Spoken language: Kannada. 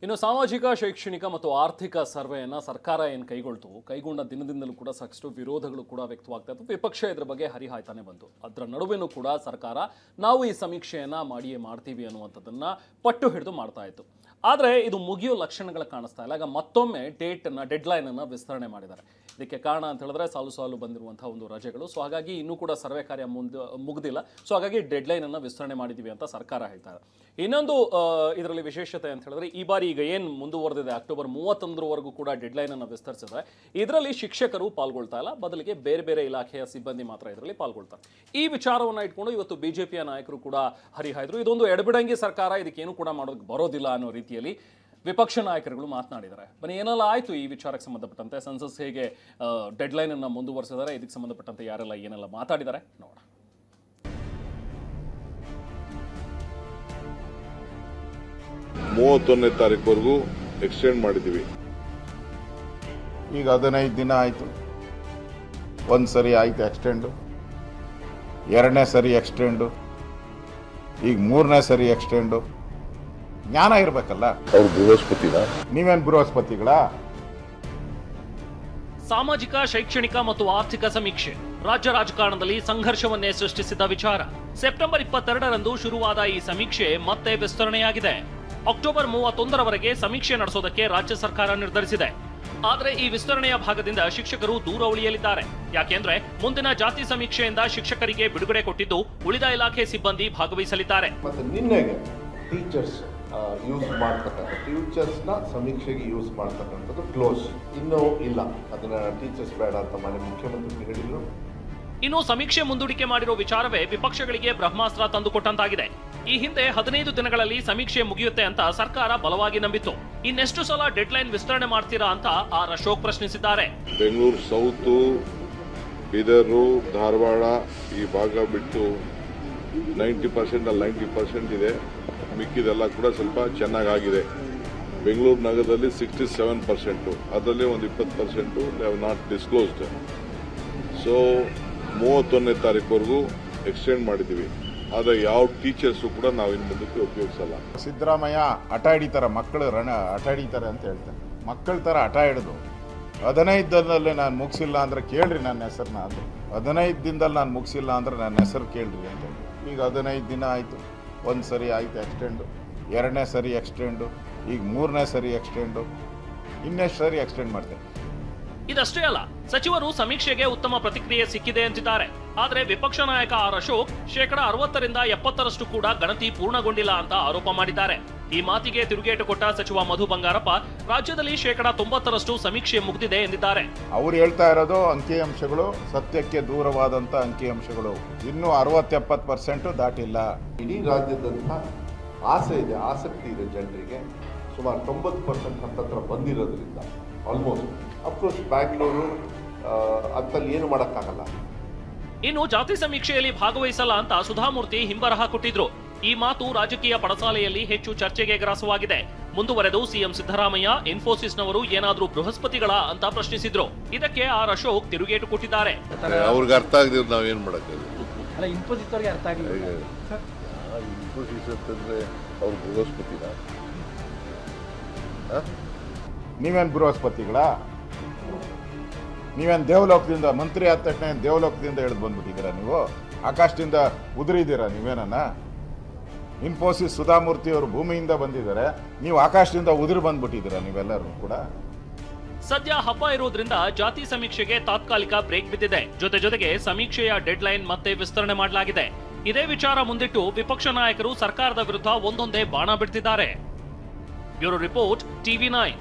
ಇನ್ನು ಸಾಮಾಜಿಕ ಶೈಕ್ಷಣಿಕ ಮತ್ತು ಆರ್ಥಿಕ ಸರ್ವೆಯನ್ನು ಸರ್ಕಾರ ಏನು ಕೈಗೊಂಡ ದಿನದಿಂದಲೂ ಕೂಡ ಸಾಕಷ್ಟು ವಿರೋಧಗಳು ಕೂಡ ವ್ಯಕ್ತವಾಗ್ತಾ ಇತ್ತು. ವಿಪಕ್ಷ ಇದರ ಬಗ್ಗೆ ಹರಿಹಾಯ್ತಾನೆ ಬಂತು. ಅದರ ನಡುವೆನೂ ಕೂಡ ಸರ್ಕಾರ ನಾವು ಈ ಸಮೀಕ್ಷೆಯನ್ನು ಮಾಡಿಯೇ ಮಾಡ್ತೀವಿ ಅನ್ನುವಂಥದ್ದನ್ನು ಪಟ್ಟು ಹಿಡಿದು ಮಾಡ್ತಾ ಇತ್ತು. ಆದರೆ ಇದು ಮುಗಿಯೋ ಲಕ್ಷಣಗಳು ಕಾಣಿಸ್ತಾ ಇಲ್ಲ. ಈಗ ಮತ್ತೊಮ್ಮೆ ಡೆಡ್ಲೈನನ್ನು ವಿಸ್ತರಣೆ ಮಾಡಿದ್ದಾರೆ. ಇದಕ್ಕೆ ಕಾರಣ ಅಂತ ಹೇಳಿದ್ರೆ ಸಾಲು ಬಂದಿರುವಂತಹ ಒಂದು ರಜೆಗಳು. ಸೊ ಹಾಗಾಗಿ ಇನ್ನೂ ಕೂಡ ಸರ್ವೆ ಕಾರ್ಯ ಮುಗ್ದಿಲ್ಲ. ಸೊ ಹಾಗಾಗಿ ಡೆಡ್ಲೈನನ್ನು ವಿಸ್ತರಣೆ ಮಾಡಿದ್ದೀವಿ ಅಂತ ಸರ್ಕಾರ ಹೇಳ್ತಾರೆ. ಇನ್ನೊಂದು ಇದರಲ್ಲಿ ವಿಶೇಷತೆ ಅಂತ ಹೇಳಿದ್ರೆ ಈ ಬಾರಿ ಈಗ ಏನು ಮುಂದುವರೆದಿದೆ ಅಕ್ಟೋಬರ್ 31ರವರೆಗೂ ಕೂಡ ಡೆಡ್ಲೈನನ್ನು ವಿಸ್ತರಿಸಿದ್ರೆ ಇದರಲ್ಲಿ ಶಿಕ್ಷಕರು ಪಾಲ್ಗೊಳ್ತಾ ಇಲ್ಲ, ಬದಲಿಗೆ ಬೇರೆ ಬೇರೆ ಇಲಾಖೆಯ ಸಿಬ್ಬಂದಿ ಮಾತ್ರ ಇದರಲ್ಲಿ ಪಾಲ್ಗೊಳ್ತಾರೆ. ಈ ವಿಚಾರವನ್ನು ಇಟ್ಕೊಂಡು ಇವತ್ತು ಬಿಜೆಪಿಯ ನಾಯಕರು ಕೂಡ ಹರಿಹಾಯ್ದ್ರು. ಇದೊಂದು ಎಡಬಿಡಂಗಿ ಸರ್ಕಾರ, ಇದಕ್ಕೇನು ಕೂಡ ಮಾಡೋದಕ್ಕೆ ಬರೋದಿಲ್ಲ ಅನ್ನೋ ರೀತಿಯಲ್ಲಿ ವಿಪಕ್ಷ ನಾಯಕರುಗಳು ಮಾತನಾಡಿದ್ದಾರೆ. ಬನ್ನಿ ಏನೆಲ್ಲ ಆಯಿತು ಈ ವಿಚಾರಕ್ಕೆ ಸಂಬಂಧಪಟ್ಟಂತೆ, ಸೆನ್ಸಸ್ ಹೇಗೆ ಡೆಡ್ಲೈನನ್ನು ಮುಂದುವರೆಸಿದ್ದಾರೆ, ಇದಕ್ಕೆ ಸಂಬಂಧಪಟ್ಟಂತೆ ಯಾರೆಲ್ಲ ಏನೆಲ್ಲ ಮಾತಾಡಿದ್ದಾರೆ ನೋಡೋಣ. 31ನೇ ತಾರೀಕುವರೆಗೂ ಎಕ್ಸ್ಟೆಂಡ್ ಮಾಡಿದ್ದೀವಿ. ಈಗ 15 ದಿನ ಆಯಿತು. ಒಂದು ಸರಿ ಆಯಿತು ಎಕ್ಸ್ಟೆಂಡು, 2ನೇ ಸರಿ ಎಕ್ಸ್ಟೆಂಡು, ಈಗ 3ನೇ ಸರಿ ಎಕ್ಸ್ಟೆಂಡು. ಜ್ಞಾನ ಇರಬೇಕಲ್ಲ. ಅವ್ರು ಬೃಹಸ್ಪತಿನ, ನೀವೇನು ಬೃಹಸ್ಪತಿಗಳಾ? ಸಾಮಾಜಿಕ ಶೈಕ್ಷಣಿಕ ಮತ್ತು ಆರ್ಥಿಕ ಸಮೀಕ್ಷೆ ರಾಜ್ಯ ರಾಜಕಾರಣದಲ್ಲಿ ಸಂಘರ್ಷವನ್ನೇ ಸೃಷ್ಟಿಸಿದ ವಿಚಾರ. ಸೆಪ್ಟೆಂಬರ್ 22ರಂದು ಶುರುವಾದ ಈ ಸಮೀಕ್ಷೆ ಮತ್ತೆ ವಿಸ್ತರಣೆಯಾಗಿದೆ. ಅಕ್ಟೋಬರ್ 31ರವರೆಗೆ ಸಮೀಕ್ಷೆ ನಡೆಸೋದಕ್ಕೆ ರಾಜ್ಯ ಸರ್ಕಾರ ನಿರ್ಧರಿಸಿದೆ. ಆದರೆ ಈ ವಿಸ್ತರಣೆಯ ಭಾಗದಿಂದ ಶಿಕ್ಷಕರು ದೂರ ಉಳಿಯಲಿದ್ದಾರೆ. ಯಾಕೆಂದ್ರೆ ಮುಂದಿನ ಜಾತಿ ಸಮೀಕ್ಷೆಯಿಂದ ಶಿಕ್ಷಕರಿಗೆ ಬಿಡುಗಡೆ ಕೊಟ್ಟಿದ್ದು ಉಳಿದ ಇಲಾಖೆ ಸಿಬ್ಬಂದಿ ಭಾಗವಹಿಸಲಿದ್ದಾರೆ. ಮತ್ತೆ ನಿನ್ನೆಗೆ ಟೀಚರ್ಸ್ ಯೂಸ್ ಮಾಡ್ತಕ್ಕಂಥ ಟೀಚರ್ಸ್ನ ಸಮೀಕ್ಷೆಗೆ ಯೂಸ್ ಮಾಡ್ತಕ್ಕಂಥದ್ದು ಕ್ಲೋಸ್ ಇನ್ನೂ ಇಲ್ಲ. ಅದನ್ನ ಟೀಚರ್ಸ್ ಬೇಡ ಅಂತ ಮಾನ್ಯ ಮುಖ್ಯಮಂತ್ರಿ ಹೇಳಿದ್ರು. ಇನ್ನು ಸಮೀಕ್ಷೆ ಮುಂದೂಡಿಕೆ ಮಾಡಿರೋ ವಿಚಾರವೇ ವಿಪಕ್ಷಗಳಿಗೆ ಬ್ರಹ್ಮಾಸ್ತ್ರ ತಂದುಕೊಟ್ಟಂತಾಗಿದೆ. ಈ ಹಿಂದೆ 15 ದಿನಗಳಲ್ಲಿ ಸಮೀಕ್ಷೆ ಮುಗಿಯುತ್ತೆ ಅಂತ ಸರ್ಕಾರ ಬಲವಾಗಿ ನಂಬಿತ್ತು. ಇನ್ನೆಷ್ಟು ಸಲ ಡೆಡ್ಲೈನ್ ವಿಸ್ತರಣೆ ಮಾಡ್ತೀರಾ ಅಂತ ಆರ್ ಅಶೋಕ್ ಪ್ರಶ್ನಿಸಿದ್ದಾರೆ. ಬೆಂಗಳೂರು ಸೌತ್, ಬೀದರು, ಧಾರವಾಡ ಈ ಭಾಗ ಬಿಟ್ಟು 90% ಅಲ್ಲಿ 90% ಇದೆ. ಮಿಕ್ಕಿದೆಲ್ಲ ಕೂಡ ಸ್ವಲ್ಪ ಚೆನ್ನಾಗಾಗಿದೆ. ಬೆಂಗಳೂರು ನಗರದಲ್ಲಿ 67%, ಅದರಲ್ಲಿ ಒಂದು 20% ಹ್ಯಾವ್ ನಾಟ್ ಡಿಸ್ಕ್ಲೋಸ್ಡ್. ಸೊ 31ನೇ ತಾರೀಕುವರೆಗೂ ಎಕ್ಸ್ಟೆಂಡ್ ಮಾಡಿದ್ದೀವಿ. ಆದರೆ ಯಾವ ಟೀಚರ್ಸು ಕೂಡ ನಾವು ಇನ್ನು ಮುಂದಕ್ಕೆ ಉಪಯೋಗಿಸಲ್ಲ. ಸಿದ್ದರಾಮಯ್ಯ ಹಠ ಹಿಡಿತಾರೆ, ಮಕ್ಕಳು ಹಠ ಹಿಡಿತಾರೆ ಅಂತ ಹೇಳ್ತಾರೆ. ಮಕ್ಕಳ ಥರ ಹಠ ಹಿಡಿದು 15 ದಿನದಲ್ಲೇ ನಾನು ಮುಗಿಸಿಲ್ಲ ಅಂದರೆ ಕೇಳ್ರಿ ನನ್ನ ಹೆಸರನ್ನ. ಅದು 15 ದಿನದಲ್ಲಿ ನಾನು ಮುಗಿಸಿಲ್ಲ ಅಂದರೆ ನನ್ನ ಹೆಸರು ಕೇಳ್ರಿ ಅಂತ. ಈಗ 15 ದಿನ ಆಯಿತು. ಒಂದು ಸರಿ ಆಯಿತು ಎಕ್ಸ್ಟೆಂಡು, 2ನೇ ಸರಿ ಎಕ್ಸ್ಟೆಂಡು, ಈಗ 3ನೇ ಸರಿ ಎಕ್ಸ್ಟೆಂಡು, ಇನ್ನೆಷ್ಟು ಸರಿ ಎಕ್ಸ್ಟೆಂಡ್ ಮಾಡ್ತೇನೆ. ಇದಷ್ಟೇ ಅಲ್ಲ, ಸಚಿವರು ಸಮೀಕ್ಷೆಗೆ ಉತ್ತಮ ಪ್ರತಿಕ್ರಿಯೆ ಸಿಕ್ಕಿದೆ ಅಂತಿದ್ದಾರೆ. ಆದರೆ ವಿಪಕ್ಷ ನಾಯಕ ಆರ್ ಅಶೋಕ್ 60ರಿಂದ 70% ಕೂಡ ಗಣತಿ ಪೂರ್ಣಗೊಂಡಿಲ್ಲ ಅಂತ ಆರೋಪ ಮಾಡಿದ್ದಾರೆ. ಈ ಮಾತಿಗೆ ತಿರುಗೇಟು ಕೊಟ್ಟ ಸಚಿವ ಮಧು ಬಂಗಾರಪ್ಪ ರಾಜ್ಯದಲ್ಲಿ 90% ಸಮೀಕ್ಷೆ ಮುಗಿದಿದೆ ಎಂದಿದ್ದಾರೆ. ಅವ್ರು ಹೇಳ್ತಾ ಇರೋದು ಅಂಕಿಅಂಶಗಳು ಸತ್ಯಕ್ಕೆ ದೂರವಾದಂಥ ಅಂಕಿಅಂಶಗಳು. ಇನ್ನೂ 60-70% ದಾಟಿಲ್ಲ. ಇಡೀ ರಾಜ್ಯದಂಥ ಆಸೆ ಇದೆ, ಆಸಕ್ತಿ ಇದೆ ಜನರಿಗೆ. ಸುಮಾರು 90% ಹತ್ತತ್ರ ಬಂದಿರೋದ್ರಿಂದ ಆಲ್ಮೋಸ್ಟ್ ಅಫ್ಕೋರ್ಸ್ ಬ್ಯಾಂಗ್ಳೂರು ಅಂತಲ್ಲಿ ಏನು ಮಾಡೋಕ್ಕಾಗಲ್ಲ. ಇನ್ನು ಜಾತಿ ಸಮೀಕ್ಷೆಯಲ್ಲಿ ಭಾಗವಹಿಸಲ್ಲ ಅಂತ ಸುಧಾಮೂರ್ತಿ ಹಿಂಬರಹ ಕೊಟ್ಟಿದ್ರು. ಈ ಮಾತು ರಾಜಕೀಯ ಪಡಸಾಲೆಯಲ್ಲಿ ಹೆಚ್ಚು ಚರ್ಚೆಗೆ ಗ್ರಾಸವಾಗಿದೆ. ಮುಂದುವರೆದು ಸಿಎಂ ಸಿದ್ದರಾಮಯ್ಯ ಇನ್ಫೋಸಿಸ್ನವರು ಏನಾದ್ರೂ ಬೃಹಸ್ಪತಿಗಳ ಅಂತ ಪ್ರಶ್ನಿಸಿದ್ರು. ಇದಕ್ಕೆ ಆರ್ ಅಶೋಕ್ ತಿರುಗೇಟು ಕೊಟ್ಟಿದ್ದಾರೆ. ಅವ್ರಿಗೆ ಅರ್ಥ ಆಗದಿದ್ರು ನಾವೇನು ಮಾಡೋಕ್ಕಾಗಲ್ಲ. ಇನ್ಫೋಸಿಸ್ ಅವ್ರಿಗೆ ಅರ್ಥ ಆಗಿಲ್ಲ. ಇನ್ಫೋಸಿಸ್ ಅಂತಂದ್ರೆ ಅವ್ರು ಬೃಹಸ್ಪತಿನ, ನೀವೇನು ಬೃಹಸ್ಪತಿಗಳಾ? ನೀವೇನು ದೇವಲೋಕದಿಂದ ಮಂತ್ರಿ ಆದ ತಕ್ಷಣ ದೇವಲೋಕದಿಂದ ಎಳೆದು ಬಂದ್ಬಿಟ್ಟಿದ್ದೀರಾ? ನೀವು ಆಕಾಶದಿಂದ ಉದುರಿದ್ದೀರಾ? ನೀವೇನ ಇನ್ಫೋಸಿಸ್ ಸುಧಾಮೂರ್ತಿ ಅವರು ಭೂಮಿಯಿಂದ ಬಂದಿದ್ದಾರೆ, ನೀವು ಆಕಾಶದಿಂದ ಉದುರು ಬಂದ್ಬಿಟ್ಟಿದ್ದೀರಾ ನೀವೆಲ್ಲರೂ ಕೂಡ? ಸದ್ಯ ಹಬ್ಬ ಇರೋದ್ರಿಂದ ಜಾತಿ ಸಮೀಕ್ಷೆಗೆ ತಾತ್ಕಾಲಿಕ ಬ್ರೇಕ್ ಬಿದ್ದಿದೆ. ಜೊತೆಗೆ ಸಮೀಕ್ಷೆಯ ಡೆಡ್ಲೈನ್ ಮತ್ತೆ ವಿಸ್ತರಣೆ ಮಾಡಲಾಗಿದೆ. ಇದೇ ವಿಚಾರ ಮುಂದಿಟ್ಟು ವಿಪಕ್ಷ ನಾಯಕರು ಸರ್ಕಾರದ ವಿರುದ್ಧ ಒಂದೊಂದೇ ಬಾಣ ಬಿಡ್ತಿದ್ದಾರೆ. Bureau report, TV9.